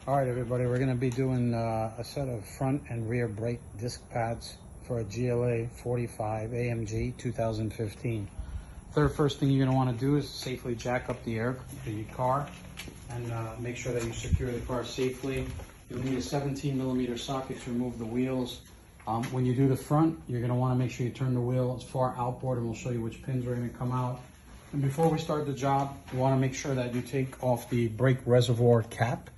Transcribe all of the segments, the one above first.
All right, everybody, we're going to be doing a set of front and rear brake disc pads for a GLA 45 AMG 2015. First thing you're going to want to do is safely jack up the car and make sure that you secure the car safely. You'll need a 17mm socket to remove the wheels. When you do the front, you're going to want to make sure you turn the wheel as far outboard, and we'll show you which pins are going to come out. And before we start the job, you want to make sure that you take off the brake reservoir cap.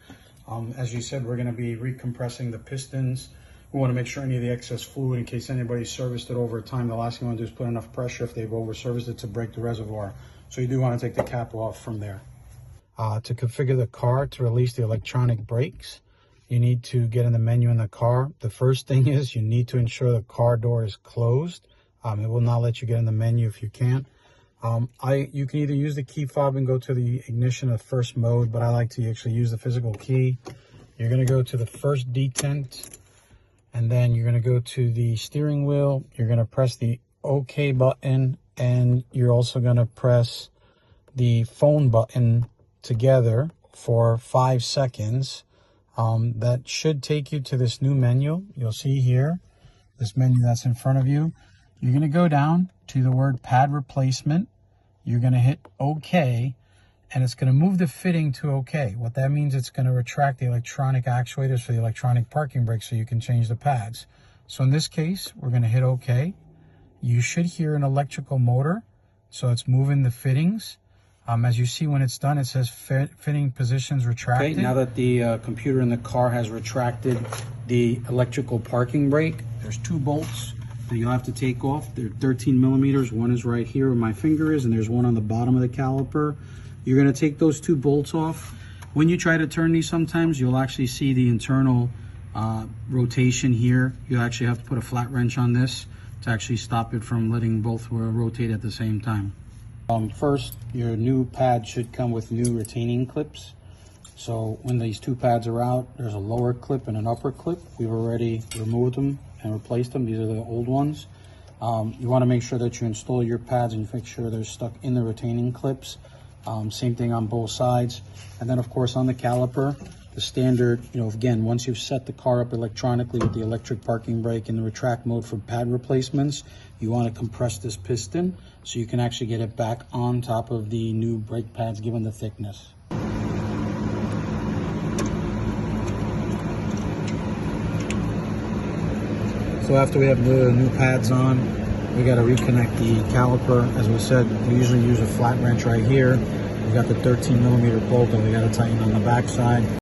As you said, we're going to be recompressing the pistons. We want to make sure any of the excess fluid, in case anybody's serviced it over time, the last thing you want to do is put enough pressure if they've over-serviced it to break the reservoir. So you do want to take the cap off from there. To configure the car to release the electronic brakes, you need to get in the menu in the car. The first thing is you need to ensure the car door is closed. It will not let you get in the menu if you can't. You can either use the key fob and go to the ignition of first mode, but I like to actually use the physical key. You're going to go to the first detent, and then you're going to go to the steering wheel. You're going to press the OK button, and you're also going to press the phone button together for 5 seconds. That should take you to this new menu. You'll see here, this menu that's in front of you. You're going to go down to the word pad replacement. You're going to hit OK, and it's going to move the fitting to OK. What that means, it's going to retract the electronic actuators for the electronic parking brake so you can change the pads. So in this case, we're going to hit OK. You should hear an electrical motor, so it's moving the fittings. As you see when it's done, it says fitting positions retracted. Okay, now that the computer in the car has retracted the electrical parking brake, there's 2 bolts that you'll have to take off. They're 13mm. One is right here where my finger is, and there's one on the bottom of the caliper. You're going to take those 2 bolts off. When you try to turn these, sometimes you'll actually see the internal rotation here. You actually have to put a flat wrench on this to actually stop it from letting both rotate at the same time. First, your new pad should come with new retaining clips. So when these 2 pads are out, there's a lower clip and an upper clip. We've already removed them and replaced them. These are the old ones. You want to make sure that you install your pads and you make sure they're stuck in the retaining clips. Same thing on both sides. And then of course on the caliper, the standard, again, once you've set the car up electronically with the electric parking brake in the retract mode for pad replacements, you want to compress this piston so you can actually get it back on top of the new brake pads given the thickness. So after we have the new pads on, we got to reconnect the caliper. As we said, we usually use a flat wrench right here. We got the 13mm bolt that we got to tighten on the back side.